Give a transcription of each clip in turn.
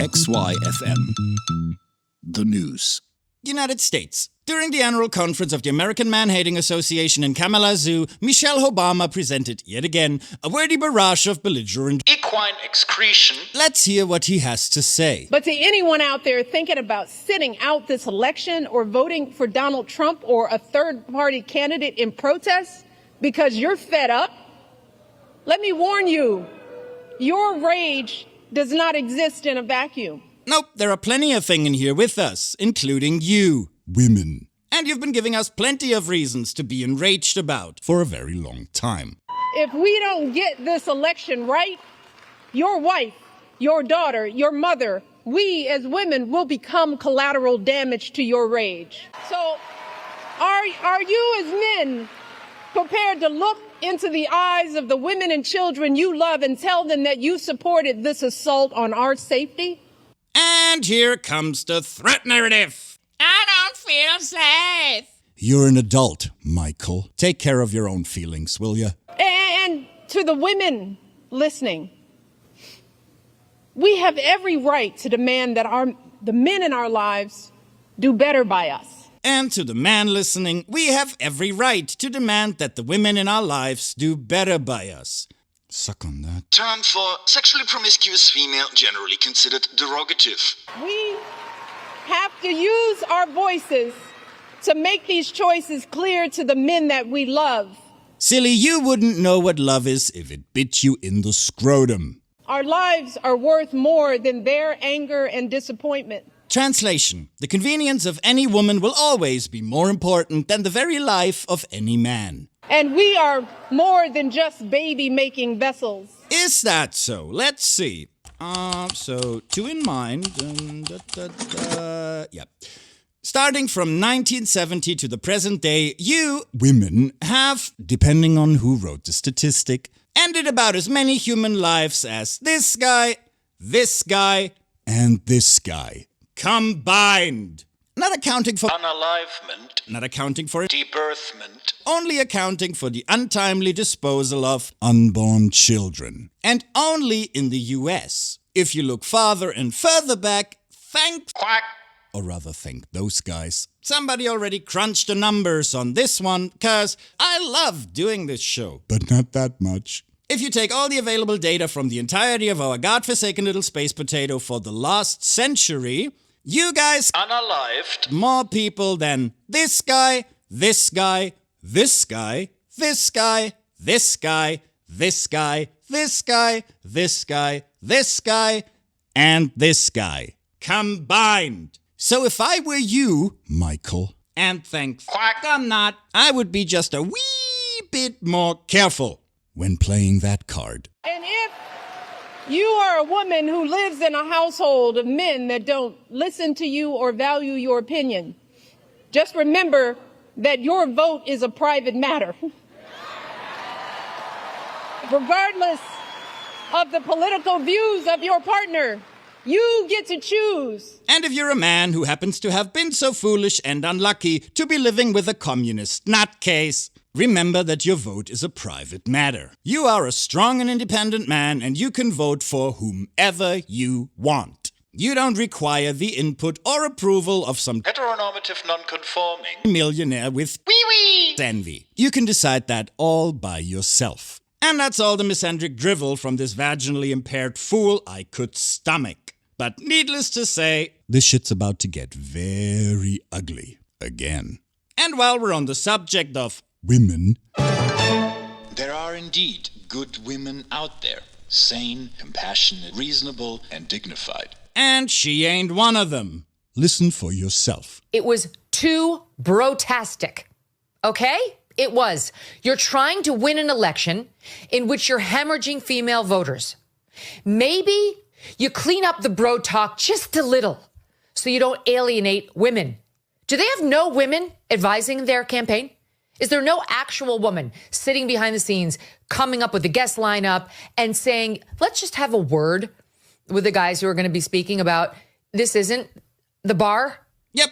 XYFM. The news. United States. During the annual conference of the American Man-Hating Association in Kalamazoo, Michelle Obama presented, yet again, a wordy barrage of belligerent equine excretion. Let's hear what he has to say. But to anyone out there thinking about sitting out this election or voting for Donald Trump or a third-party candidate in protest because you're fed up, let me warn you, your rage does not exist in a vacuum. Nope, there are plenty of things in here with us, including you, women. And you've been giving us plenty of reasons to be enraged about for a very long time. If we don't get this election right, your wife, your daughter, your mother, we as women will become collateral damage to your rage. So are you as men prepared to look into the eyes of the women and children you love and tell them that you supported this assault on our safety? And here comes the threat narrative. I don't feel safe. You're an adult, Michael. Take care of your own feelings, will you? And to the women listening, we have every right to demand that the men in our lives do better by us. And to the man listening, we have every right to demand that the women in our lives do better by us. Suck on that. Term for sexually promiscuous female generally considered derogative. We have to use our voices to make these choices clear to the men that we love. Silly, you wouldn't know what love is if it bit you in the scrotum. Our lives are worth more than their anger and disappointment. Translation. The convenience of any woman will always be more important than the very life of any man. And we are more than just baby-making vessels. Is that so? Let's see. So, two in mind. Yeah. Starting from 1970 to the present day, you, women, have, depending on who wrote the statistic, ended about as many human lives as this guy, and this guy. Combined. Not accounting for unalivement, not accounting for debirthment, only accounting for the untimely disposal of unborn children. And only in the US. If you look farther and further back, thank quack, or rather thank those guys. Somebody already crunched the numbers on this one, cause I love doing this show. But not that much. If you take all the available data from the entirety of our godforsaken little space potato for the last century, you guys unalived more people than this guy, this guy, this guy, this guy, this guy, this guy, this guy, this guy, this guy, and this guy. Combined. So if I were you, Michael, and thank quack I'm not, I would be just a wee bit more careful when playing that card. And if you are a woman who lives in a household of men that don't listen to you or value your opinion, just remember that your vote is a private matter. Regardless of the political views of your partner, you get to choose. And if you're a man who happens to have been so foolish and unlucky to be living with a communist nutcase, remember that your vote is a private matter. You are a strong and independent man, and you can vote for whomever you want. You don't require the input or approval of some heteronormative nonconforming millionaire with wee-wee envy. You can decide that all by yourself. And that's all the misandric drivel from this vaginally impaired fool I could stomach. But needless to say, this shit's about to get very ugly again. And while we're on the subject of women, there are indeed good women out there. Sane, compassionate, reasonable, and dignified. And she ain't one of them. Listen for yourself. It was too brotastic. Okay? It was. You're trying to win an election in which you're hemorrhaging female voters. Maybe you clean up the bro talk just a little so you don't alienate women. Do they have no women advising their campaign? Is there no actual woman sitting behind the scenes, coming up with the guest lineup and saying, let's just have a word with the guys who are going to be speaking about this isn't the bar? Yep.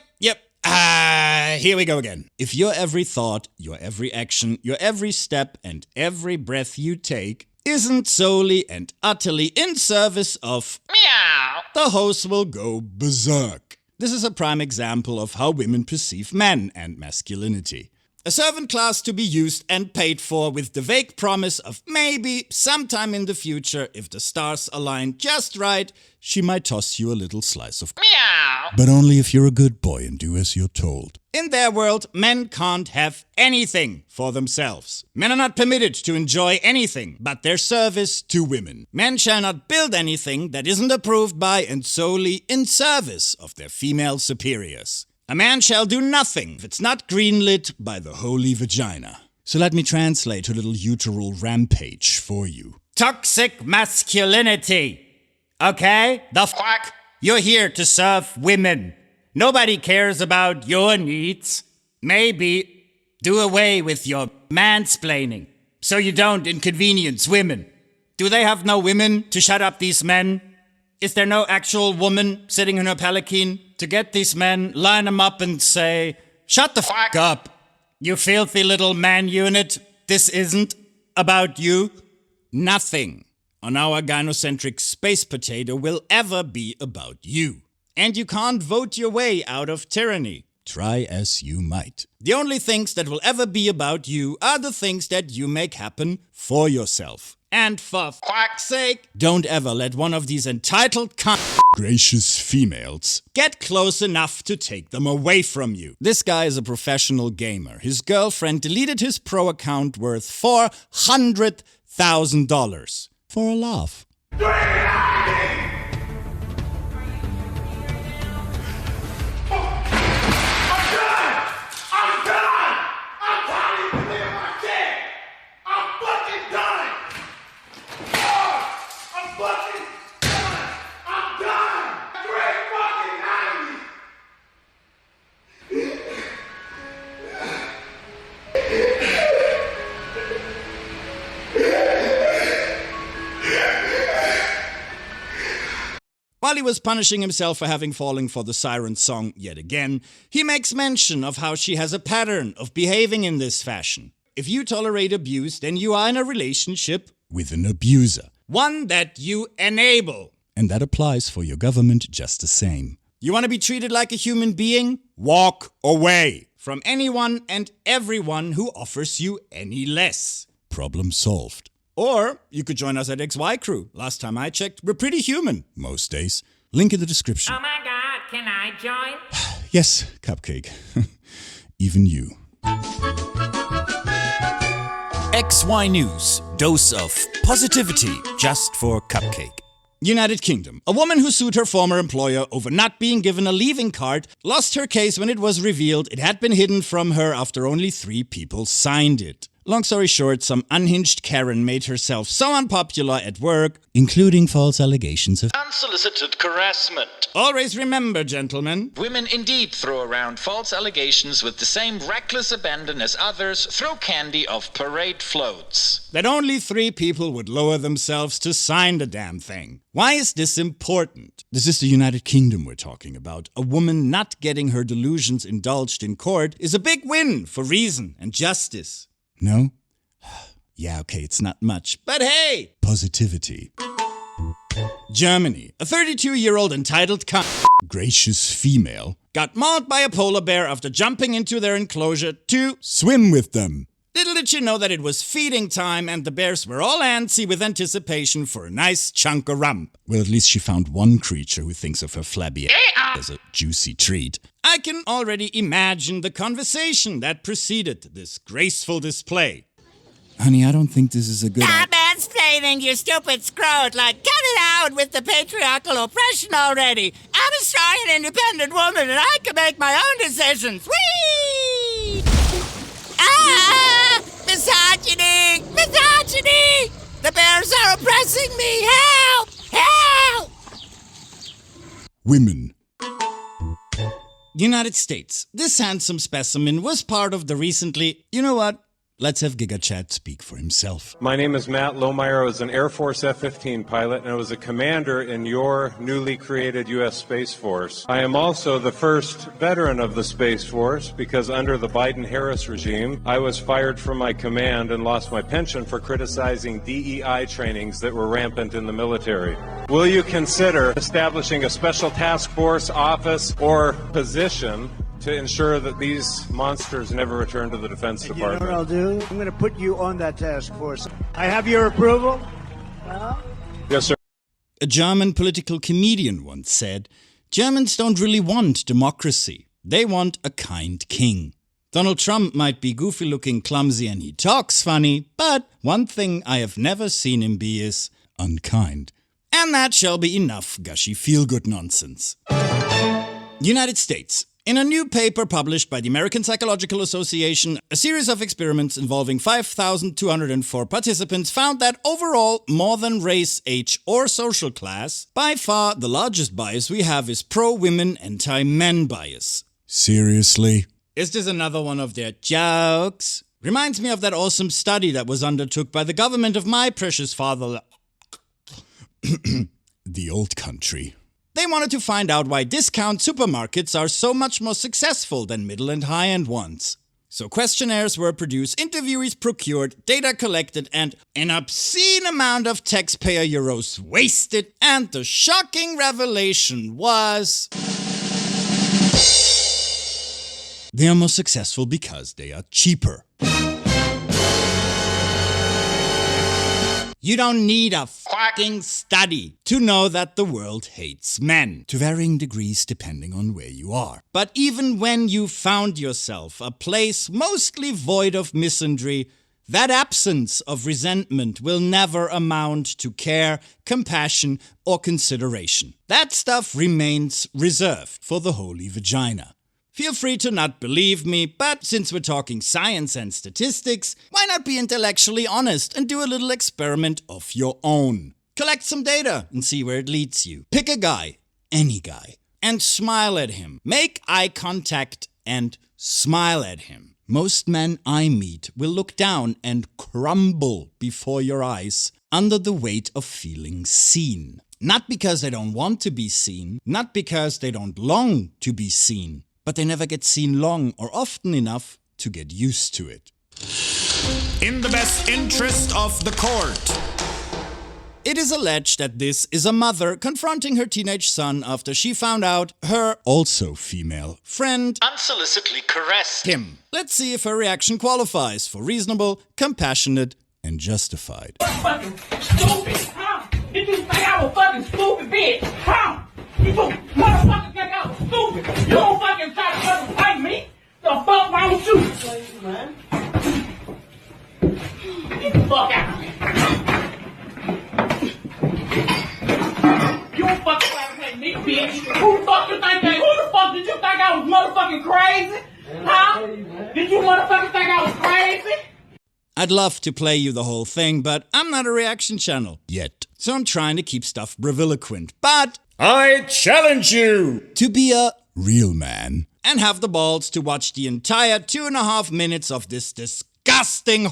Here we go again. If your every thought, your every action, your every step, and every breath you take isn't solely and utterly in service of meow, the host will go berserk. This is a prime example of how women perceive men and masculinity. A servant class to be used and paid for with the vague promise of maybe sometime in the future, if the stars align just right, she might toss you a little slice of meow. But only if you're a good boy and do as you're told. In their world, men can't have anything for themselves. Men are not permitted to enjoy anything but their service to women. Men shall not build anything that isn't approved by and solely in service of their female superiors. A man shall do nothing if it's not greenlit by the holy vagina. So let me translate a little uteral rampage for you. Toxic masculinity. Okay? The fuck? You're here to serve women. Nobody cares about your needs. Maybe do away with your mansplaining so you don't inconvenience women. Do they have no women to shut up these men? Is there no actual woman sitting in her palanquin to get these men, line them up and say, shut the fuck up, you filthy little man unit. This isn't about you. Nothing on our gynocentric space potato will ever be about you. And you can't vote your way out of tyranny. Try as you might. The only things that will ever be about you are the things that you make happen for yourself. And for fuck's sake, don't ever let one of these entitled gracious females get close enough to take them away from you. This guy is a professional gamer. His girlfriend deleted his pro account worth $400,000 for a laugh. While he was punishing himself for having fallen for the siren song yet again, he makes mention of how she has a pattern of behaving in this fashion. If you tolerate abuse, then you are in a relationship with an abuser. One that you enable. And that applies for your government just the same. You want to be treated like a human being? Walk away from anyone and everyone who offers you any less. Problem solved. Or you could join us at XY Crew. Last time I checked, we're pretty human most days. Link in the description. Oh my God, can I join? Yes, Cupcake. Even you. XY News. Dose of positivity just for Cupcake. United Kingdom. A woman who sued her former employer over not being given a leaving card lost her case when it was revealed it had been hidden from her after only 3 people signed it. Long story short, some unhinged Karen made herself so unpopular at work, including false allegations of Unsolicited harassment. Always remember, gentlemen, Women indeed throw around false allegations with the same reckless abandon as others throw candy off parade floats. that only 3 people would lower themselves to sign the damn thing. Why is this important? This is the United Kingdom we're talking about. A woman not getting her delusions indulged in court is a big win for reason and justice. No? Yeah, okay, it's not much. But hey! Positivity. Germany. A 32-year-old entitled gracious female got mauled by a polar bear after jumping into their enclosure to swim with them. Little did she know that it was feeding time and the bears were all antsy with anticipation for a nice chunk of rump. Well, at least she found one creature who thinks of her flabby as a juicy treat. I can already imagine the conversation that preceded this graceful display. Honey, I don't think this is a good Stop mansplaining, you stupid scrote. Like, cut it out with the patriarchal oppression already. I'm a strong and independent woman, and I can make my own decisions. Whee! Ah! Misogyny! Misogyny! The bears are oppressing me! Help! Help! Women. United States. This handsome specimen was part of the recently, you know what? Let's have Giga Chad speak for himself. My name is Matt Lohmeyer. I was an Air Force F-15 pilot, and I was a commander in your newly created U.S. Space Force. I am also the first veteran of the Space Force because under the Biden-Harris regime, I was fired from my command and lost my pension for criticizing DEI trainings that were rampant in the military. Will you consider establishing a special task force, office, or position to ensure that these monsters never return to the Defense Department? You know what I'll do? I'm going to put you on that task force. I have your approval? Yes, sir. A German political comedian once said, Germans don't really want democracy. They want a kind king. Donald Trump might be goofy-looking, clumsy, and he talks funny, but one thing I have never seen him be is unkind. And that shall be enough gushy feel-good nonsense. United States. In a new paper published by the American Psychological Association, a series of experiments involving 5,204 participants found that overall, more than race, age, or social class, by far the largest bias we have is pro-women, anti-men bias. Seriously? Is this another one of their jokes? Reminds me of that awesome study that was undertook by the government of my precious fatherland. The old country. They wanted to find out why discount supermarkets are so much more successful than middle and high-end ones. So questionnaires were produced, interviewees procured, data collected, and an obscene amount of taxpayer euros wasted, and the shocking revelation was... they are more successful because they are cheaper. You don't need a fucking study to know that the world hates men, to varying degrees depending on where you are. But even when you found yourself a place mostly void of misandry, that absence of resentment will never amount to care, compassion, or consideration. That stuff remains reserved for the holy vagina. Feel free to not believe me, but since we're talking science and statistics, why not be intellectually honest and do a little experiment of your own? Collect some data and see where it leads you. Pick a guy, any guy, and smile at him. Make eye contact and smile at him. Most men I meet will look down and crumble before your eyes under the weight of feeling seen. Not because they don't want to be seen, not because they don't long to be seen, but they never get seen long or often enough to get used to it. In the best interest of the court. It is alleged that this is a mother confronting her teenage son after she found out her, also female, friend Unsolicitedly caressed him. Let's see if her reaction qualifies for reasonable, compassionate, and justified. Fucking stupid, huh? Did you think I was fucking stupid, bitch? Huh? You motherfuckers think I was stupid. You don't fucking try to fucking fight me. The fuck wrong with you? Man. Get the fuck out of here. You don't fucking try to fight me, bitch. Who the fuck did you think I was motherfucking crazy? Huh? Did you motherfuckers think I was crazy? I'd love to play you the whole thing, but I'm not a reaction channel yet. So I'm trying to keep stuff breviloquent. But I challenge you to be a real man and have the balls to watch the entire 2.5 minutes of this disgusting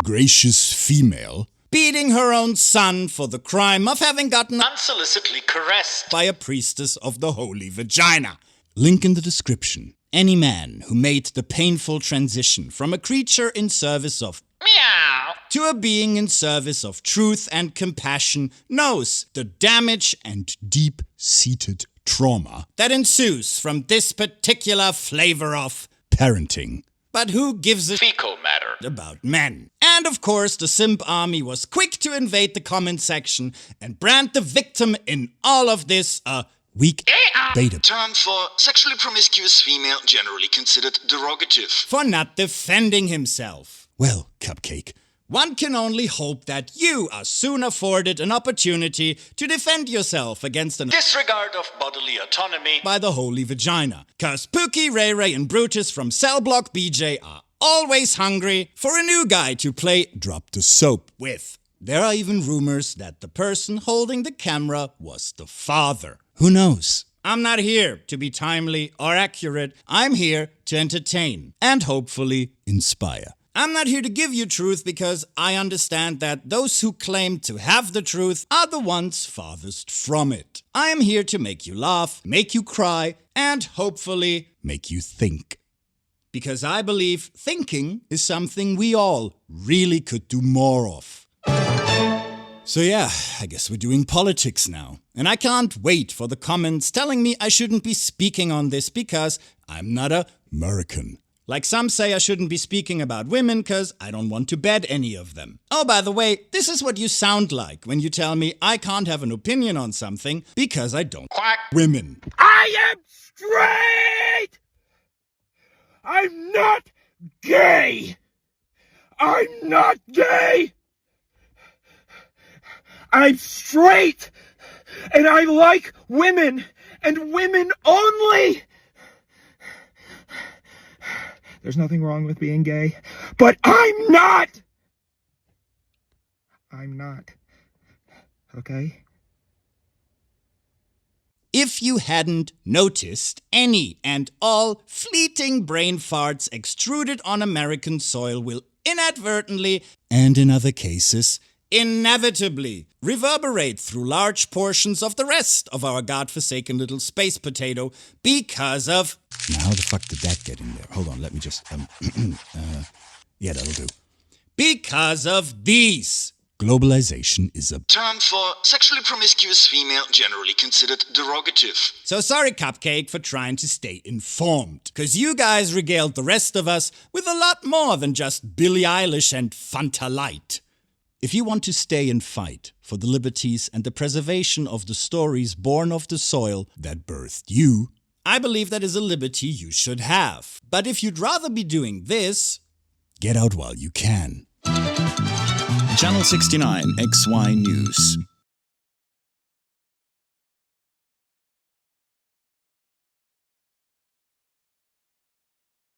gracious female beating her own son for the crime of having gotten unsolicitedly caressed by a priestess of the holy vagina. Link in the description. Any man who made the painful transition from a creature in service of meow to a being in service of truth and compassion knows the damage and deep-seated trauma that ensues from this particular flavor of parenting. But who gives a fecal matter about men? And of course, the simp army was quick to invade the comment section and brand the victim in all of this a weak beta term for sexually promiscuous female, generally considered derogative. For not defending himself. Well, Cupcake, one can only hope that you are soon afforded an opportunity to defend yourself against an disregard of bodily autonomy by the holy vagina. Cause Pookie, Ray Ray, and Brutus from Cell Block BJ are always hungry for a new guy to play Drop the Soap with. There are even rumors that the person holding the camera was the father. Who knows? I'm not here to be timely or accurate. I'm here to entertain and hopefully inspire. I'm not here to give you truth because I understand that those who claim to have the truth are the ones farthest from it. I am here to make you laugh, make you cry, and hopefully make you think. Because I believe thinking is something we all really could do more of. So yeah, I guess we're doing politics now. And I can't wait for the comments telling me I shouldn't be speaking on this because I'm not American. Like some say I shouldn't be speaking about women because I don't want to bed any of them. Oh, by the way, this is what you sound like when you tell me I can't have an opinion on something because I don't quack women. I am straight! I'm not gay! I'm not gay! I'm straight! And I like women! And women only! There's nothing wrong with being gay, but I'm not! I'm not. Okay? If you hadn't noticed, any and all fleeting brain farts extruded on American soil will inadvertently, and in other cases, inevitably reverberate through large portions of the rest of our godforsaken little space potato because of... Now, how the fuck did that get in there? Hold on, let me just... yeah, that'll do. Because of these. Globalization is a term for sexually promiscuous female generally considered derogative. So sorry, Cupcake, for trying to stay informed. Because you guys regaled the rest of us with a lot more than just Billie Eilish and Fanta Light. If you want to stay and fight for the liberties and the preservation of the stories born of the soil that birthed you, I believe that is a liberty you should have. But if you'd rather be doing this, get out while you can. Channel 69 XY News.